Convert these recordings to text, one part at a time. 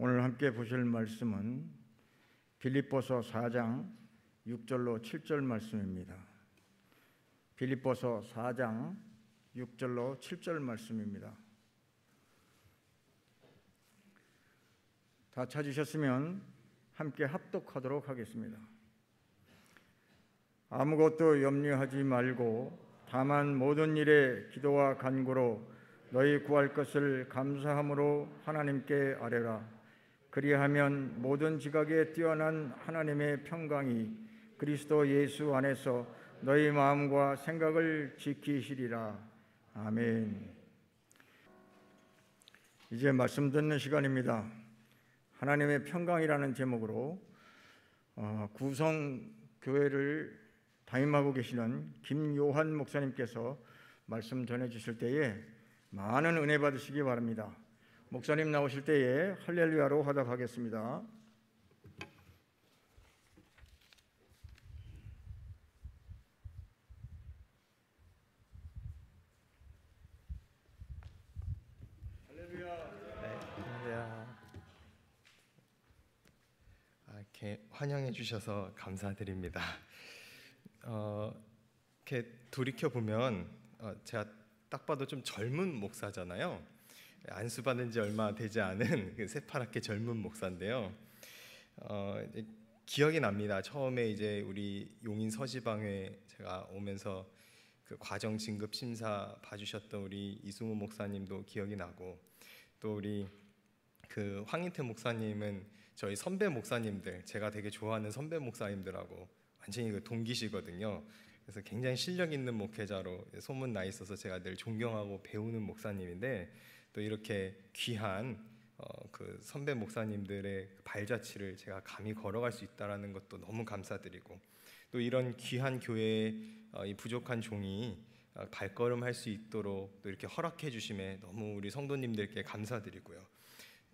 오늘 함께 보실 말씀은 빌립보서 4장 6절로 7절 말씀입니다. 빌립보서 4장 6절로 7절 말씀입니다. 다 찾으셨으면 함께 합독하도록 하겠습니다. 아무것도 염려하지 말고 다만 모든 일에 기도와 간구로 너희 구할 것을 감사함으로 하나님께 아뢰라. 그리하면 모든 지각에 뛰어난 하나님의 평강이 그리스도 예수 안에서 너희 마음과 생각을 지키시리라. 아멘. 이제 말씀 듣는 시간입니다. 하나님의 평강이라는 제목으로 구성교회를 담임하고 계시는 김요한 목사님께서 말씀 전해주실 때에 많은 은혜 받으시기 바랍니다. 목사님 나오실 때에 할렐루야로 화답하겠습니다. 이렇게 환영해 주셔서 감사드립니다. 이렇게 돌이켜 보면 제가 딱 봐도 좀 젊은 목사잖아요. 안수받은 지 얼마 되지 않은 새파랗게 젊은 목사인데요. 기억이 납니다. 처음에 이제 우리 용인 서지방에 제가 오면서 그 과정 진급 심사 봐주셨던 우리 이승우 목사님도 기억이 나고, 또 우리 그 황인태 목사님은 저희 선배 목사님들, 제가 되게 좋아하는 선배 목사님들하고 완전히 그 동기시거든요. 그래서 굉장히 실력 있는 목회자로 소문 나 있어서 제가 늘 존경하고 배우는 목사님인데, 또 이렇게 귀한 그 선배 목사님들의 발자취를 제가 감히 걸어갈 수 있다라는 것도 너무 감사드리고, 또 이런 귀한 교회의 이 부족한 종이 발걸음할 수 있도록 또 이렇게 허락해 주심에 너무 우리 성도님들께 감사드리고요.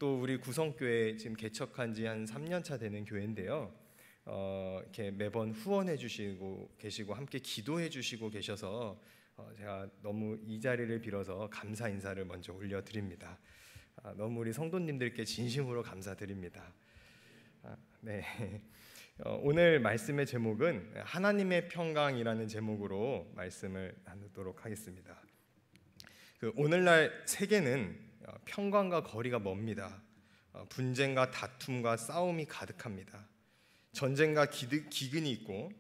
또 우리 구성교회 지금 개척한 지 한 3년 차 되는 교회인데요. 이렇게 매번 후원해 주시고 계시고 함께 기도해 주시고 계셔서 제가 너무 이 자리를 빌어서 감사 인사를 먼저 올려드립니다. 너무 우리 성도님들께 진심으로 감사드립니다. 네. 오늘 말씀의 제목은 하나님의 평강이라는 제목으로 말씀을 나누도록 하겠습니다. 오늘날 세계는 평강과 거리가 멉니다. 분쟁과 다툼과 싸움이 가득합니다. 전쟁과 기근이 있고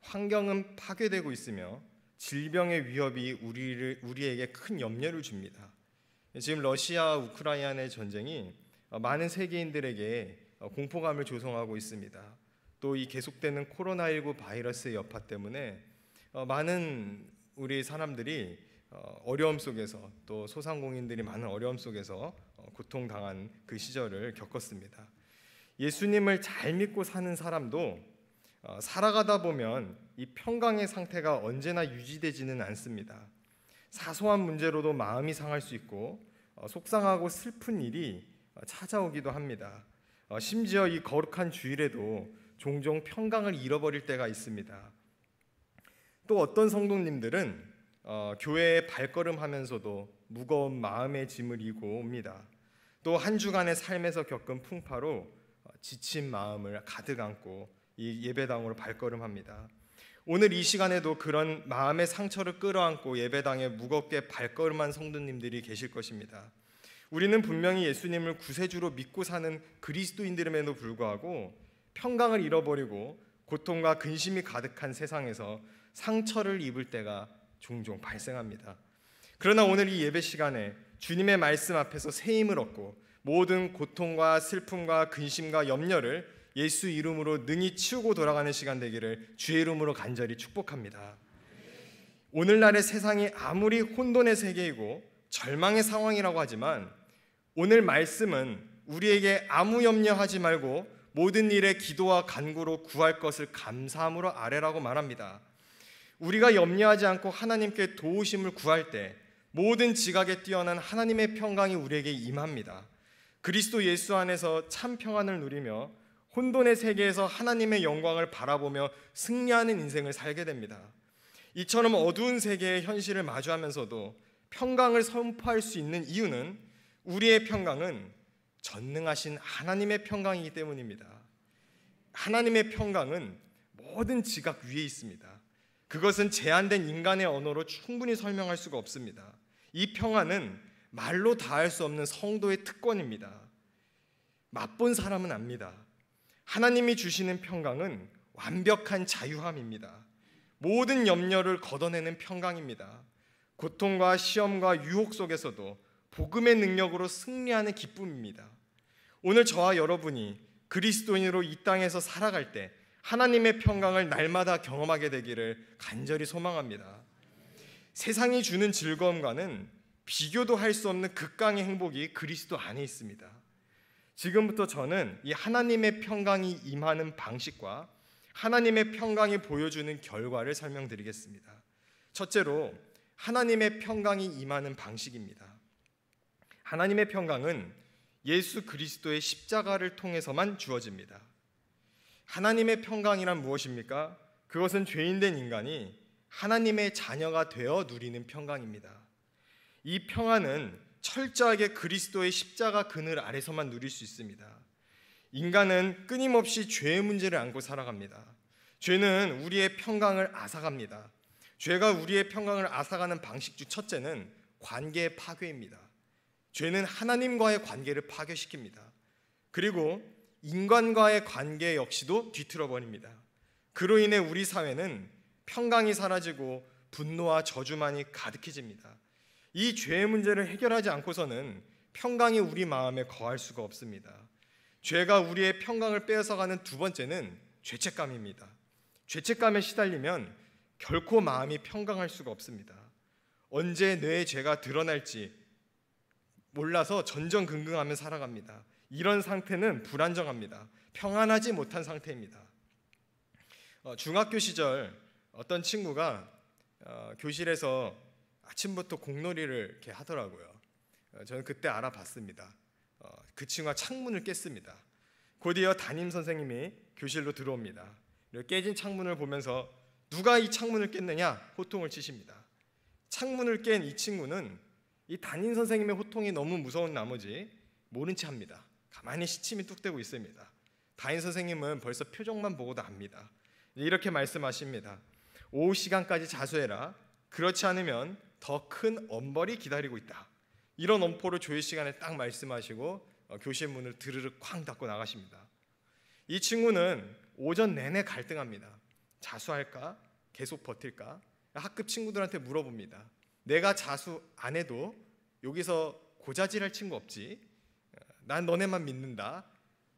환경은 파괴되고 있으며 질병의 위협이 우리에게 큰 염려를 줍니다. 지금 러시아 우크라이나의 전쟁이 많은 세계인들에게 공포감을 조성하고 있습니다. 또 이 계속되는 코로나19 바이러스의 여파 때문에 많은 우리 사람들이 어려움 속에서, 또 소상공인들이 많은 어려움 속에서 고통당한 그 시절을 겪었습니다. 예수님을 잘 믿고 사는 사람도 살아가다 보면 이 평강의 상태가 언제나 유지되지는 않습니다. 사소한 문제로도 마음이 상할 수 있고 속상하고 슬픈 일이 찾아오기도 합니다. 심지어 이 거룩한 주일에도 종종 평강을 잃어버릴 때가 있습니다. 또 어떤 성도님들은 교회에 발걸음하면서도 무거운 마음의 짐을 이고 옵니다. 또 한 주간의 삶에서 겪은 풍파로 지친 마음을 가득 안고 이 예배당으로 발걸음합니다. 오늘 이 시간에도 그런 마음의 상처를 끌어안고 예배당에 무겁게 발걸음한 성도님들이 계실 것입니다. 우리는 분명히 예수님을 구세주로 믿고 사는 그리스도인들임에도 불구하고 평강을 잃어버리고 고통과 근심이 가득한 세상에서 상처를 입을 때가 종종 발생합니다. 그러나 오늘 이 예배 시간에 주님의 말씀 앞에서 새 힘을 얻고 모든 고통과 슬픔과 근심과 염려를 예수 이름으로 능히 치우고 돌아가는 시간 되기를 주의 이름으로 간절히 축복합니다. 오늘날의 세상이 아무리 혼돈의 세계이고 절망의 상황이라고 하지만 오늘 말씀은 우리에게 아무 염려하지 말고 모든 일에 기도와 간구로 구할 것을 감사함으로 아뢰라고 말합니다. 우리가 염려하지 않고 하나님께 도우심을 구할 때 모든 지각에 뛰어난 하나님의 평강이 우리에게 임합니다. 그리스도 예수 안에서 참 평안을 누리며 혼돈의 세계에서 하나님의 영광을 바라보며 승리하는 인생을 살게 됩니다. 이처럼 어두운 세계의 현실을 마주하면서도 평강을 선포할 수 있는 이유는 우리의 평강은 전능하신 하나님의 평강이기 때문입니다. 하나님의 평강은 모든 지각 위에 있습니다. 그것은 제한된 인간의 언어로 충분히 설명할 수가 없습니다. 이 평안은 말로 다할 수 없는 성도의 특권입니다. 맛본 사람은 압니다. 하나님이 주시는 평강은 완벽한 자유함입니다. 모든 염려를 걷어내는 평강입니다. 고통과 시험과 유혹 속에서도 복음의 능력으로 승리하는 기쁨입니다. 오늘 저와 여러분이 그리스도인으로 이 땅에서 살아갈 때 하나님의 평강을 날마다 경험하게 되기를 간절히 소망합니다. 세상이 주는 즐거움과는 비교도 할 수 없는 극강의 행복이 그리스도 안에 있습니다. 지금부터 저는 이 하나님의 평강이 임하는 방식과 하나님의 평강이 보여주는 결과를 설명드리겠습니다. 첫째로 하나님의 평강이 임하는 방식입니다. 하나님의 평강은 예수 그리스도의 십자가를 통해서만 주어집니다. 하나님의 평강이란 무엇입니까? 그것은 죄인된 인간이 하나님의 자녀가 되어 누리는 평강입니다. 이 평안은 철저하게 그리스도의 십자가 그늘 아래서만 누릴 수 있습니다. 인간은 끊임없이 죄의 문제를 안고 살아갑니다. 죄는 우리의 평강을 앗아갑니다. 죄가 우리의 평강을 앗아가는 방식 중 첫째는 관계의 파괴입니다. 죄는 하나님과의 관계를 파괴시킵니다. 그리고 인간과의 관계 역시도 뒤틀어 버립니다. 그로 인해 우리 사회는 평강이 사라지고 분노와 저주만이 가득해집니다. 이 죄의 문제를 해결하지 않고서는 평강이 우리 마음에 거할 수가 없습니다. 죄가 우리의 평강을 빼앗아가는 두 번째는 죄책감입니다. 죄책감에 시달리면 결코 마음이 평강할 수가 없습니다. 언제 내 죄가 드러날지 몰라서 전전긍긍하며 살아갑니다. 이런 상태는 불안정합니다. 평안하지 못한 상태입니다. 중학교 시절 어떤 친구가 교실에서 아침부터 공놀이를 이렇게 하더라고요. 저는 그때 알아봤습니다. 그 친구가 창문을 깼습니다. 곧이어 담임 선생님이 교실로 들어옵니다. 깨진 창문을 보면서 누가 이 창문을 깼느냐 호통을 치십니다. 창문을 깬 이 친구는 이 담임 선생님의 호통이 너무 무서운 나머지 모른 체 합니다. 가만히 시침이 뚝대고 있습니다. 담임 선생님은 벌써 표정만 보고도 압니다. 이렇게 말씀하십니다. 오후 시간까지 자수해라. 그렇지 않으면 더 큰 엄벌이 기다리고 있다. 이런 엄포를 조회 시간에 딱 말씀하시고 교실 문을 드르륵 쾅 닫고 나가십니다. 이 친구는 오전 내내 갈등합니다. 자수할까? 계속 버틸까? 학급 친구들한테 물어봅니다. 내가 자수 안 해도 여기서 고자질할 친구 없지? 난 너네만 믿는다.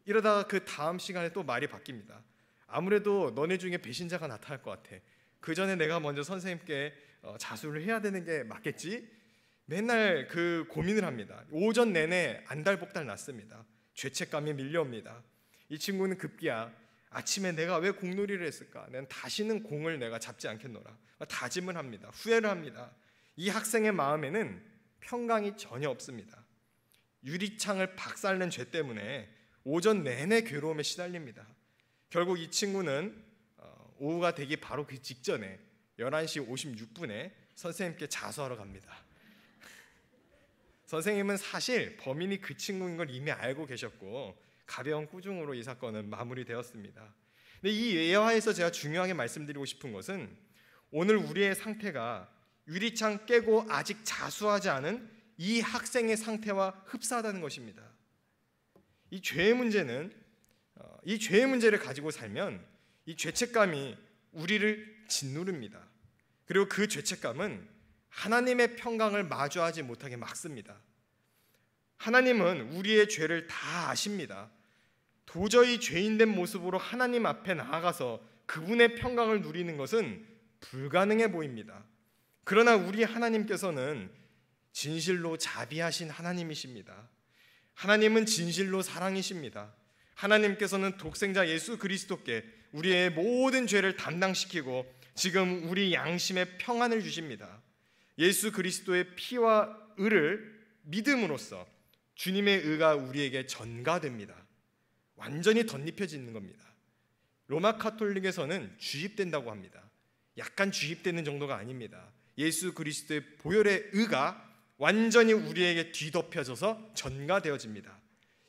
이러다가 그 다음 시간에 또 말이 바뀝니다. 아무래도 너네 중에 배신자가 나타날 것 같아. 그 전에 내가 먼저 선생님께 자수를 해야 되는 게 맞겠지? 맨날 그 고민을 합니다. 오전 내내 안달복달 났습니다. 죄책감이 밀려옵니다. 이 친구는 급기야 아침에 내가 왜 공놀이를 했을까? 난 다시는 공을 내가 잡지 않겠노라. 다짐을 합니다. 후회를 합니다. 이 학생의 마음에는 평강이 전혀 없습니다. 유리창을 박살낸 죄 때문에 오전 내내 괴로움에 시달립니다. 결국 이 친구는 오후가 되기 바로 그 직전에 11시 56분에 선생님께 자수하러 갑니다. 선생님은 사실 범인이 그 친구인 걸 이미 알고 계셨고 가벼운 꾸중으로 이 사건은 마무리되었습니다. 근데 이 예화에서 제가 중요하게 말씀드리고 싶은 것은 오늘 우리의 상태가 유리창 깨고 아직 자수하지 않은 이 학생의 상태와 흡사하다는 것입니다. 이 죄의 문제는 이 죄의 문제를 가지고 살면 이 죄책감이 우리를 짓누릅니다. 그리고 그 죄책감은 하나님의 평강을 마주하지 못하게 막습니다. 하나님은 우리의 죄를 다 아십니다. 도저히 죄인된 모습으로 하나님 앞에 나아가서 그분의 평강을 누리는 것은 불가능해 보입니다. 그러나 우리 하나님께서는 진실로 자비하신 하나님이십니다. 하나님은 진실로 사랑이십니다. 하나님께서는 독생자 예수 그리스도께 우리의 모든 죄를 담당시키고 지금 우리 양심에 평안을 주십니다. 예수 그리스도의 피와 의를 믿음으로써 주님의 의가 우리에게 전가됩니다. 완전히 덧입혀지는 겁니다. 로마 카톨릭에서는 주입된다고 합니다. 약간 주입되는 정도가 아닙니다. 예수 그리스도의 보혈의 의가 완전히 우리에게 뒤덮여져서 전가되어집니다.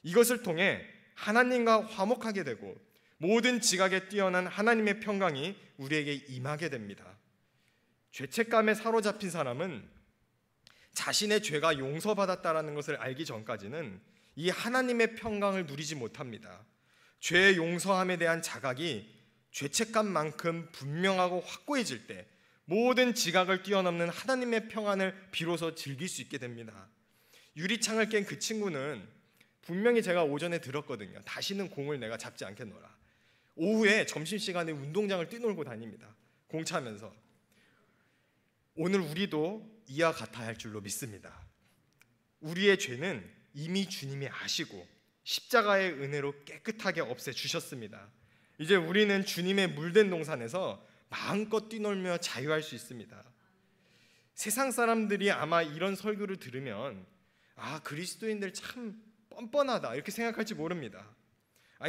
이것을 통해 하나님과 화목하게 되고 모든 지각에 뛰어난 하나님의 평강이 우리에게 임하게 됩니다. 죄책감에 사로잡힌 사람은 자신의 죄가 용서받았다라는 것을 알기 전까지는 이 하나님의 평강을 누리지 못합니다. 죄의 용서함에 대한 자각이 죄책감만큼 분명하고 확고해질 때 모든 지각을 뛰어넘는 하나님의 평안을 비로소 즐길 수 있게 됩니다. 유리창을 깬 그 친구는 분명히 제가 오전에 들었거든요. 다시는 공을 내가 잡지 않겠노라. 오후에 점심시간에 운동장을 뛰놀고 다닙니다. 공 차면서. 오늘 우리도 이와 같아야 할 줄로 믿습니다. 우리의 죄는 이미 주님이 아시고 십자가의 은혜로 깨끗하게 없애주셨습니다. 이제 우리는 주님의 물된 동산에서 마음껏 뛰놀며 자유할 수 있습니다. 세상 사람들이 아마 이런 설교를 들으면 그리스도인들 참 뻔뻔하다 이렇게 생각할지 모릅니다.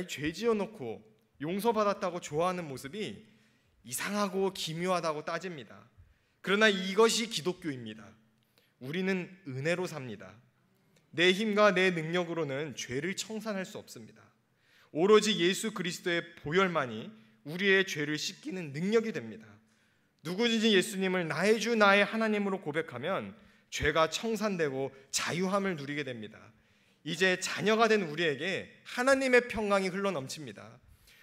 죄 지어놓고 용서받았다고 좋아하는 모습이 이상하고 기묘하다고 따집니다. 그러나 이것이 기독교입니다. 우리는 은혜로 삽니다. 내 힘과 내 능력으로는 죄를 청산할 수 없습니다. 오로지 예수 그리스도의 보혈만이 우리의 죄를 씻기는 능력이 됩니다. 누구든지 예수님을 나의 주 나의 하나님으로 고백하면 죄가 청산되고 자유함을 누리게 됩니다. 이제 자녀가 된 우리에게 하나님의 평강이 흘러넘칩니다.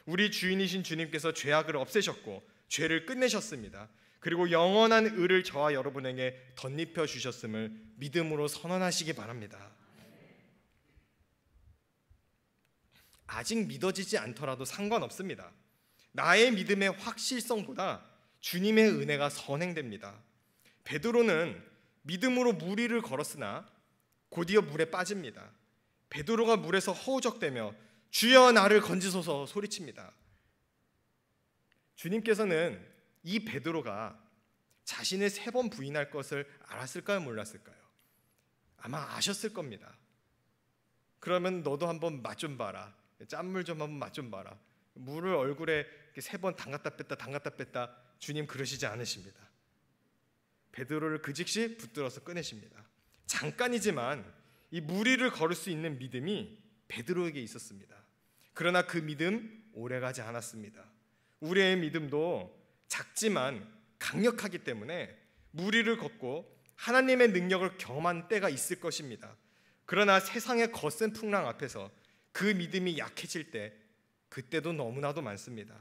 우리 주인이신 주님께서 죄악을 없애셨고 죄를 끝내셨습니다. 그리고 영원한 의를 저와 여러분에게 덧입혀 주셨음을 믿음으로 선언하시기 바랍니다. 아직 믿어지지 않더라도 상관없습니다. 나의 믿음의 확실성보다 주님의 은혜가 선행됩니다. 베드로는 믿음으로 물 위를 걸었으나 곧이어 물에 빠집니다. 베드로가 물에서 허우적대며 주여 나를 건지소서 소리칩니다. 주님께서는 이 베드로가 자신을 3번 부인할 것을 알았을까요? 몰랐을까요? 아마 아셨을 겁니다. 그러면 너도 한번 맛 좀 봐라. 짠물 좀 한번 맛 좀 봐라. 물을 얼굴에 3번 담갔다 뺐다 주님 그러시지 않으십니다. 베드로를 그 즉시 붙들어서 꺼내십니다. 잠깐이지만 이 물 위를 걸을 수 있는 믿음이 베드로에게 있었습니다. 그러나 그 믿음 오래가지 않았습니다. 우리의 믿음도 작지만 강력하기 때문에 물 위를 걷고 하나님의 능력을 경험한 때가 있을 것입니다. 그러나 세상의 거센 풍랑 앞에서 그 믿음이 약해질 때 그때도 너무나도 많습니다.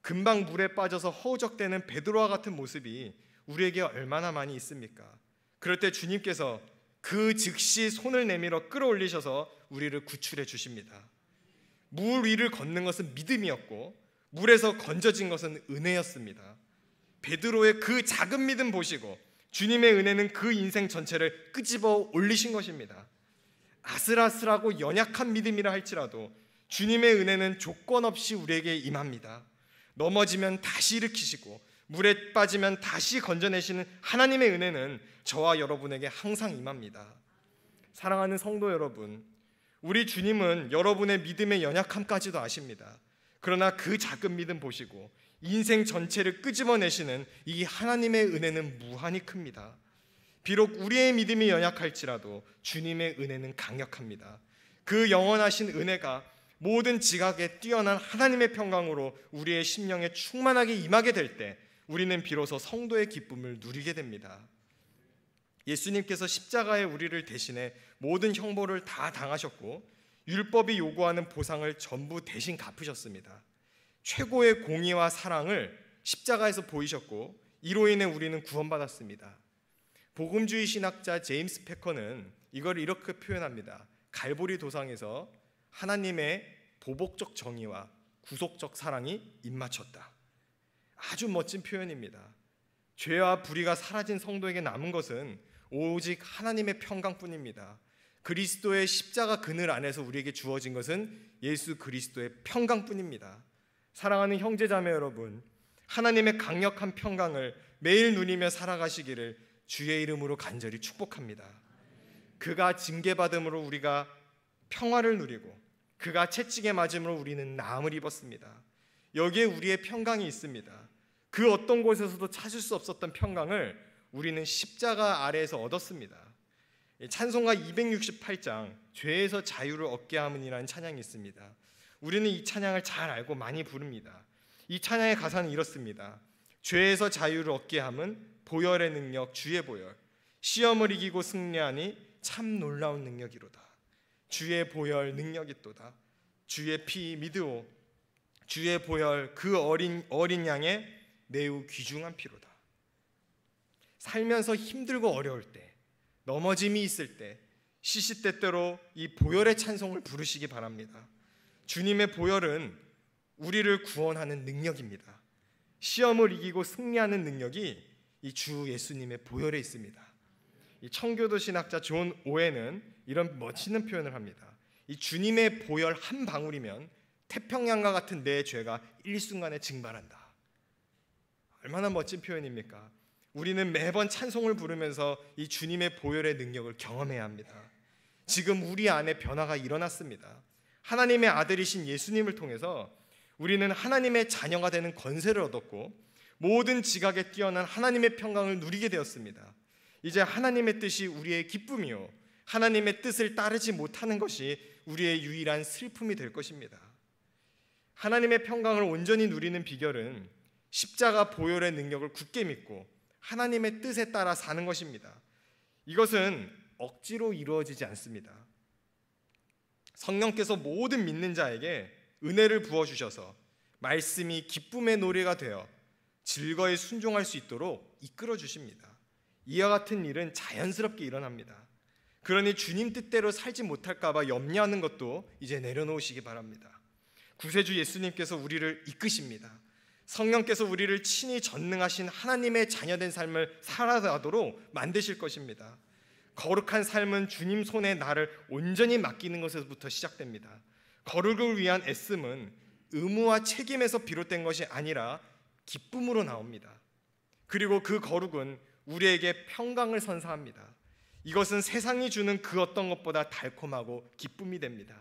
금방 물에 빠져서 허우적대는 베드로와 같은 모습이 우리에게 얼마나 많이 있습니까? 그럴 때 주님께서 그 즉시 손을 내밀어 끌어올리셔서 우리를 구출해 주십니다. 물 위를 걷는 것은 믿음이었고 물에서 건져진 것은 은혜였습니다. 베드로의 그 작은 믿음 보시고 주님의 은혜는 그 인생 전체를 끄집어 올리신 것입니다. 아슬아슬하고 연약한 믿음이라 할지라도 주님의 은혜는 조건 없이 우리에게 임합니다. 넘어지면 다시 일으키시고 물에 빠지면 다시 건져내시는 하나님의 은혜는 저와 여러분에게 항상 임합니다. 사랑하는 성도 여러분, 우리 주님은 여러분의 믿음의 연약함까지도 아십니다. 그러나 그 작은 믿음 보시고 인생 전체를 끄집어내시는 이 하나님의 은혜는 무한히 큽니다. 비록 우리의 믿음이 연약할지라도 주님의 은혜는 강력합니다. 그 영원하신 은혜가 모든 지각에 뛰어난 하나님의 평강으로 우리의 심령에 충만하게 임하게 될 때 우리는 비로소 성도의 기쁨을 누리게 됩니다. 예수님께서 십자가에 우리를 대신해 모든 형벌을 다 당하셨고 율법이 요구하는 보상을 전부 대신 갚으셨습니다. 최고의 공의와 사랑을 십자가에서 보이셨고 이로 인해 우리는 구원받았습니다. 복음주의 신학자 제임스 패커는 이걸 이렇게 표현합니다. 갈보리 도상에서 하나님의 보복적 정의와 구속적 사랑이 입맞췄다. 아주 멋진 표현입니다. 죄와 불의가 사라진 성도에게 남은 것은 오직 하나님의 평강뿐입니다. 그리스도의 십자가 그늘 안에서 우리에게 주어진 것은 예수 그리스도의 평강뿐입니다. 사랑하는 형제자매 여러분, 하나님의 강력한 평강을 매일 누리며 살아가시기를 주의 이름으로 간절히 축복합니다. 그가 징계받음으로 우리가 평화를 누리고 그가 채찍에 맞음으로 우리는 나음을 입었습니다. 여기에 우리의 평강이 있습니다. 그 어떤 곳에서도 찾을 수 없었던 평강을 우리는 십자가 아래에서 얻었습니다. 찬송가 268장 죄에서 자유를 얻게 함은이라는 찬양이 있습니다. 우리는 이 찬양을 잘 알고 많이 부릅니다. 이 찬양의 가사는 이렇습니다. 죄에서 자유를 얻게 함은 보혈의 능력 주의 보혈, 시험을 이기고 승리하니 참 놀라운 능력이로다. 주의 보혈 능력이 또다. 주의 피 믿으오. 주의 보혈 그 어린 양의 매우 귀중한 피로다. 살면서 힘들고 어려울 때, 넘어짐이 있을 때 시시때때로 이 보혈의 찬송을 부르시기 바랍니다. 주님의 보혈은 우리를 구원하는 능력입니다. 시험을 이기고 승리하는 능력이 이 주 예수님의 보혈에 있습니다. 이 청교도 신학자 존 오웬은 이런 멋있는 표현을 합니다. 이 주님의 보혈 한 방울이면 태평양과 같은 내 죄가 일순간에 증발한다. 얼마나 멋진 표현입니까? 우리는 매번 찬송을 부르면서 이 주님의 보혈의 능력을 경험해야 합니다. 지금 우리 안에 변화가 일어났습니다. 하나님의 아들이신 예수님을 통해서 우리는 하나님의 자녀가 되는 권세를 얻었고 모든 지각에 뛰어난 하나님의 평강을 누리게 되었습니다. 이제 하나님의 뜻이 우리의 기쁨이요 하나님의 뜻을 따르지 못하는 것이 우리의 유일한 슬픔이 될 것입니다. 하나님의 평강을 온전히 누리는 비결은 십자가 보혈의 능력을 굳게 믿고 하나님의 뜻에 따라 사는 것입니다. 이것은 억지로 이루어지지 않습니다. 성령께서 모든 믿는 자에게 은혜를 부어주셔서 말씀이 기쁨의 노래가 되어 즐거이 순종할 수 있도록 이끌어 주십니다. 이와 같은 일은 자연스럽게 일어납니다. 그러니 주님 뜻대로 살지 못할까 봐 염려하는 것도 이제 내려놓으시기 바랍니다. 구세주 예수님께서 우리를 이끄십니다. 성령께서 우리를 친히 전능하신 하나님의 자녀된 삶을 살아가도록 만드실 것입니다. 거룩한 삶은 주님 손에 나를 온전히 맡기는 것에서부터 시작됩니다. 거룩을 위한 애씀은 의무와 책임에서 비롯된 것이 아니라 기쁨으로 나옵니다. 그리고 그 거룩은 우리에게 평강을 선사합니다. 이것은 세상이 주는 그 어떤 것보다 달콤하고 기쁨이 됩니다.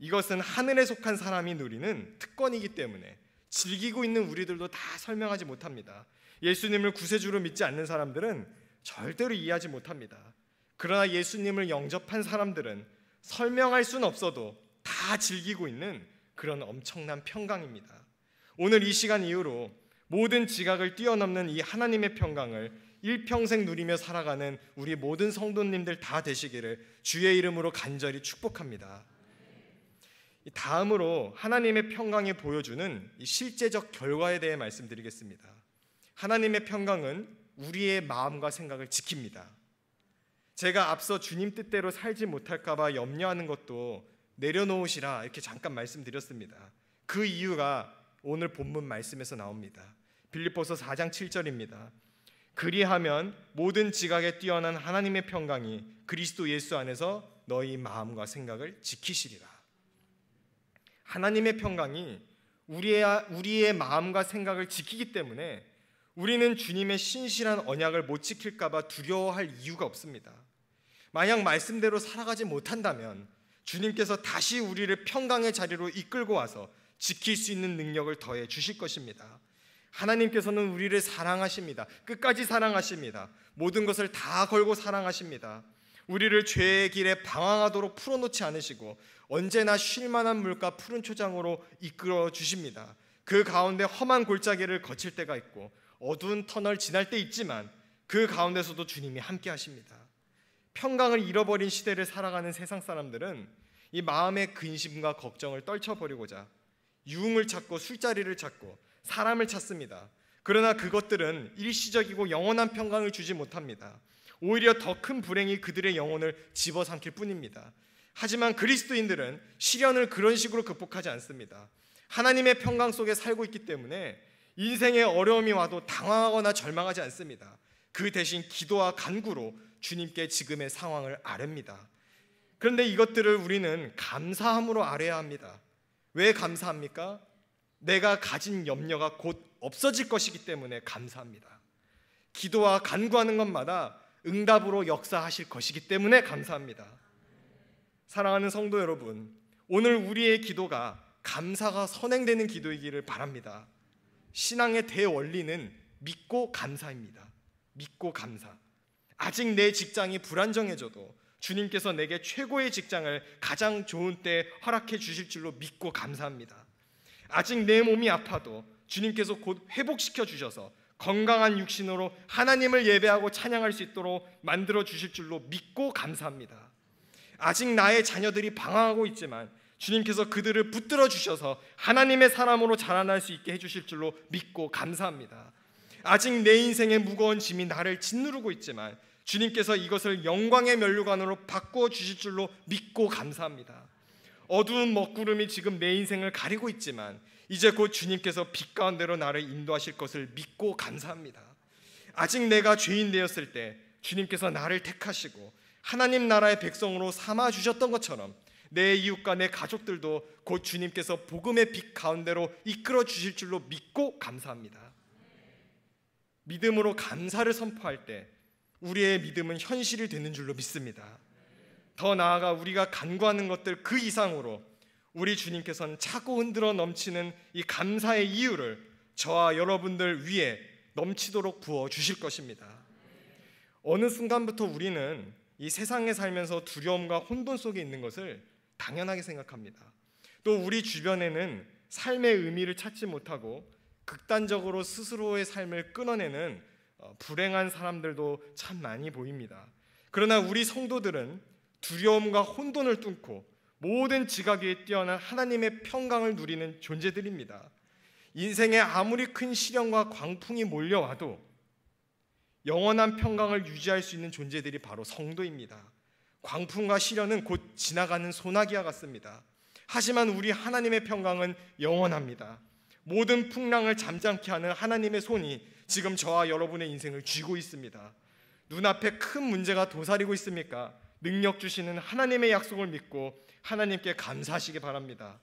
이것은 하늘에 속한 사람이 누리는 특권이기 때문에 즐기고 있는 우리들도 다 설명하지 못합니다. 예수님을 구세주로 믿지 않는 사람들은 절대로 이해하지 못합니다. 그러나 예수님을 영접한 사람들은 설명할 수는 없어도 다 즐기고 있는 그런 엄청난 평강입니다. 오늘 이 시간 이후로 모든 지각을 뛰어넘는 이 하나님의 평강을 일평생 누리며 살아가는 우리 모든 성도님들 다 되시기를 주의 이름으로 간절히 축복합니다. 다음으로 하나님의 평강이 보여주는 이 실제적 결과에 대해 말씀드리겠습니다. 하나님의 평강은 우리의 마음과 생각을 지킵니다. 제가 앞서 주님 뜻대로 살지 못할까 봐 염려하는 것도 내려놓으시라 이렇게 잠깐 말씀드렸습니다. 그 이유가 오늘 본문 말씀에서 나옵니다. 빌립보서 4장 7절입니다. 그리하면 모든 지각에 뛰어난 하나님의 평강이 그리스도 예수 안에서 너희 마음과 생각을 지키시리라. 하나님의 평강이 우리의 마음과 생각을 지키기 때문에 우리는 주님의 신실한 언약을 못 지킬까 봐 두려워할 이유가 없습니다. 만약 말씀대로 살아가지 못한다면 주님께서 다시 우리를 평강의 자리로 이끌고 와서 지킬 수 있는 능력을 더해 주실 것입니다. 하나님께서는 우리를 사랑하십니다. 끝까지 사랑하십니다. 모든 것을 다 걸고 사랑하십니다. 우리를 죄의 길에 방황하도록 풀어놓지 않으시고 언제나 쉴만한 물과 푸른 초장으로 이끌어 주십니다. 그 가운데 험한 골짜기를 거칠 때가 있고 어두운 터널 지날 때 있지만 그 가운데서도 주님이 함께 하십니다. 평강을 잃어버린 시대를 살아가는 세상 사람들은 이 마음의 근심과 걱정을 떨쳐버리고자 유흥을 찾고 술자리를 찾고 사람을 찾습니다. 그러나 그것들은 일시적이고 영원한 평강을 주지 못합니다. 오히려 더 큰 불행이 그들의 영혼을 집어삼킬 뿐입니다. 하지만 그리스도인들은 시련을 그런 식으로 극복하지 않습니다. 하나님의 평강 속에 살고 있기 때문에 인생의 어려움이 와도 당황하거나 절망하지 않습니다. 그 대신 기도와 간구로 주님께 지금의 상황을 아뢰입니다. 그런데 이것들을 우리는 감사함으로 아뢰야 합니다. 왜 감사합니까? 내가 가진 염려가 곧 없어질 것이기 때문에 감사합니다. 기도와 간구하는 것마다 응답으로 역사하실 것이기 때문에 감사합니다. 사랑하는 성도 여러분, 오늘 우리의 기도가 감사가 선행되는 기도이기를 바랍니다. 신앙의 대원리는 믿고 감사입니다. 믿고 감사. 아직 내 직장이 불안정해져도 주님께서 내게 최고의 직장을 가장 좋은 때에 허락해 주실 줄로 믿고 감사합니다. 아직 내 몸이 아파도 주님께서 곧 회복시켜 주셔서 건강한 육신으로 하나님을 예배하고 찬양할 수 있도록 만들어 주실 줄로 믿고 감사합니다. 아직 나의 자녀들이 방황하고 있지만 주님께서 그들을 붙들어 주셔서 하나님의 사람으로 자라날 수 있게 해주실 줄로 믿고 감사합니다. 아직 내 인생의 무거운 짐이 나를 짓누르고 있지만 주님께서 이것을 영광의 면류관으로 바꾸어 주실 줄로 믿고 감사합니다. 어두운 먹구름이 지금 내 인생을 가리고 있지만 이제 곧 주님께서 빛 가운데로 나를 인도하실 것을 믿고 감사합니다. 아직 내가 죄인 되었을 때 주님께서 나를 택하시고 하나님 나라의 백성으로 삼아 주셨던 것처럼 내 이웃과 내 가족들도 곧 주님께서 복음의 빛 가운데로 이끌어 주실 줄로 믿고 감사합니다. 믿음으로 감사를 선포할 때 우리의 믿음은 현실이 되는 줄로 믿습니다. 더 나아가 우리가 간구하는 것들 그 이상으로 우리 주님께서는 차고 흔들어 넘치는 이 감사의 이유를 저와 여러분들 위에 넘치도록 부어 주실 것입니다. 어느 순간부터 우리는 이 세상에 살면서 두려움과 혼돈 속에 있는 것을 당연하게 생각합니다. 또 우리 주변에는 삶의 의미를 찾지 못하고 극단적으로 스스로의 삶을 끊어내는 불행한 사람들도 참 많이 보입니다. 그러나 우리 성도들은 두려움과 혼돈을 뚫고 모든 지각 위에 뛰어난 하나님의 평강을 누리는 존재들입니다. 인생에 아무리 큰 시련과 광풍이 몰려와도 영원한 평강을 유지할 수 있는 존재들이 바로 성도입니다. 광풍과 시련은 곧 지나가는 소나기와 같습니다. 하지만 우리 하나님의 평강은 영원합니다. 모든 풍랑을 잠잠케 하는 하나님의 손이 지금 저와 여러분의 인생을 쥐고 있습니다. 눈앞에 큰 문제가 도사리고 있습니까? 능력 주시는 하나님의 약속을 믿고 하나님께 감사하시기 바랍니다.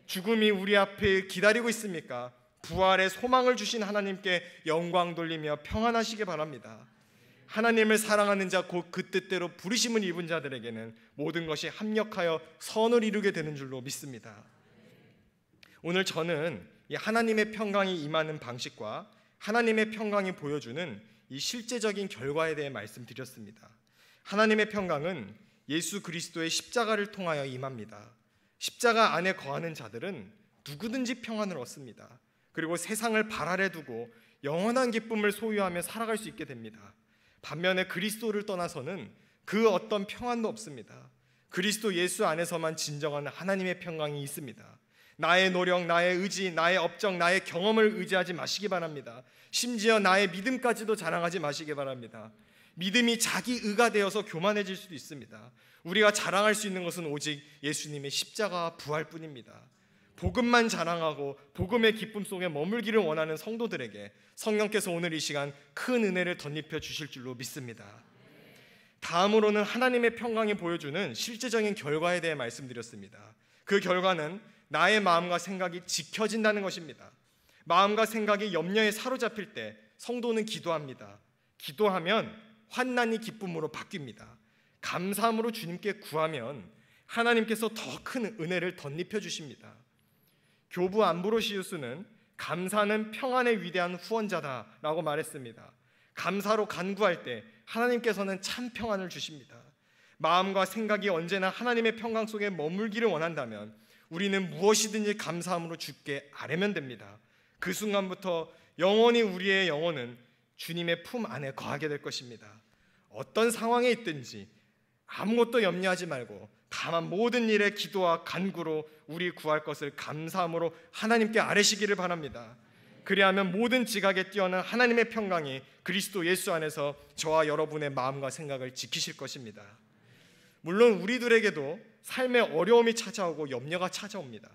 죽음이 우리 앞에 기다리고 있습니까? 부활의 소망을 주신 하나님께 영광 돌리며 평안하시기 바랍니다. 하나님을 사랑하는 자 곧 그 뜻대로 부르심을 입은 자들에게는 모든 것이 합력하여 선을 이루게 되는 줄로 믿습니다. 오늘 저는 이 하나님의 평강이 임하는 방식과 하나님의 평강이 보여주는 이 실제적인 결과에 대해 말씀드렸습니다. 하나님의 평강은 예수 그리스도의 십자가를 통하여 임합니다. 십자가 안에 거하는 자들은 누구든지 평안을 얻습니다. 그리고 세상을 발 아래 두고 영원한 기쁨을 소유하며 살아갈 수 있게 됩니다. 반면에 그리스도를 떠나서는 그 어떤 평안도 없습니다. 그리스도 예수 안에서만 진정한 하나님의 평강이 있습니다. 나의 노력, 나의 의지, 나의 업적, 나의 경험을 의지하지 마시기 바랍니다. 심지어 나의 믿음까지도 자랑하지 마시기 바랍니다. 믿음이 자기 의가 되어서 교만해질 수도 있습니다. 우리가 자랑할 수 있는 것은 오직 예수님의 십자가와 부활뿐입니다. 복음만 자랑하고 복음의 기쁨 속에 머물기를 원하는 성도들에게 성령께서 오늘 이 시간 큰 은혜를 덧입혀 주실 줄로 믿습니다. 다음으로는 하나님의 평강이 보여주는 실제적인 결과에 대해 말씀드렸습니다. 그 결과는 나의 마음과 생각이 지켜진다는 것입니다. 마음과 생각이 염려에 사로잡힐 때 성도는 기도합니다. 기도하면 환난이 기쁨으로 바뀝니다. 감사함으로 주님께 구하면 하나님께서 더 큰 은혜를 덧입혀 주십니다. 교부 암브로시우스는 감사는 평안의 위대한 후원자다라고 말했습니다. 감사로 간구할 때 하나님께서는 참 평안을 주십니다. 마음과 생각이 언제나 하나님의 평강 속에 머물기를 원한다면 우리는 무엇이든지 감사함으로 주께 아뢰면 됩니다. 그 순간부터 영원히 우리의 영혼은 주님의 품 안에 거하게 될 것입니다. 어떤 상황에 있든지 아무것도 염려하지 말고 다만 모든 일에 기도와 간구로 우리 구할 것을 감사함으로 하나님께 아뢰시기를 바랍니다. 그리하면 모든 지각에 뛰어난 하나님의 평강이 그리스도 예수 안에서 저와 여러분의 마음과 생각을 지키실 것입니다. 물론 우리들에게도 삶의 어려움이 찾아오고 염려가 찾아옵니다.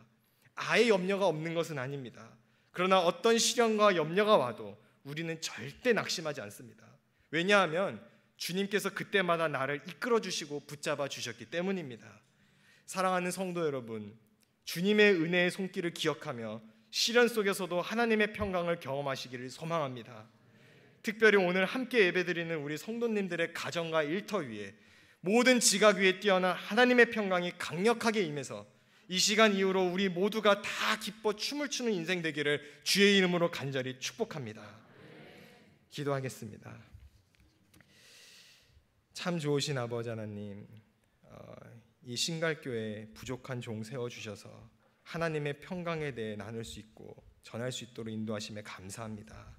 아예 염려가 없는 것은 아닙니다. 그러나 어떤 시련과 염려가 와도 우리는 절대 낙심하지 않습니다. 왜냐하면 주님께서 그때마다 나를 이끌어 주시고 붙잡아 주셨기 때문입니다. 사랑하는 성도 여러분, 주님의 은혜의 손길을 기억하며 시련 속에서도 하나님의 평강을 경험하시기를 소망합니다. 특별히 오늘 함께 예배드리는 우리 성도님들의 가정과 일터 위에 모든 지각 위에 뛰어난 하나님의 평강이 강력하게 임해서 이 시간 이후로 우리 모두가 다 기뻐 춤을 추는 인생 되기를 주의 이름으로 간절히 축복합니다. 기도하겠습니다. 참 좋으신 아버지 하나님, 이 신갈교회 부족한 종 세워주셔서 하나님의 평강에 대해 나눌 수 있고 전할 수 있도록 인도하심에 감사합니다.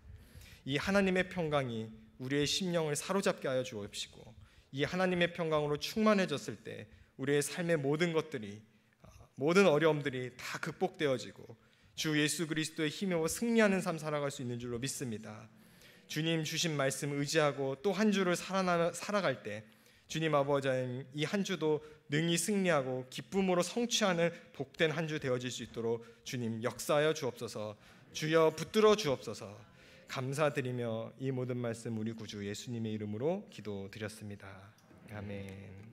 이 하나님의 평강이 우리의 심령을 사로잡게 하여 주옵시고 이 하나님의 평강으로 충만해졌을 때 우리의 삶의 모든 것들이, 모든 어려움들이 다 극복되어지고 주 예수 그리스도의 힘으로 승리하는 삶 살아갈 수 있는 줄로 믿습니다. 주님 주신 말씀 의지하고 또 한 주를 살아갈 때 주님 아버지 하나님, 이 한 주도 능히 승리하고 기쁨으로 성취하는 복된 한 주 되어질 수 있도록 주님 역사하여 주옵소서. 주여 붙들어 주옵소서. 감사드리며 이 모든 말씀 우리 구주 예수님의 이름으로 기도드렸습니다. 아멘.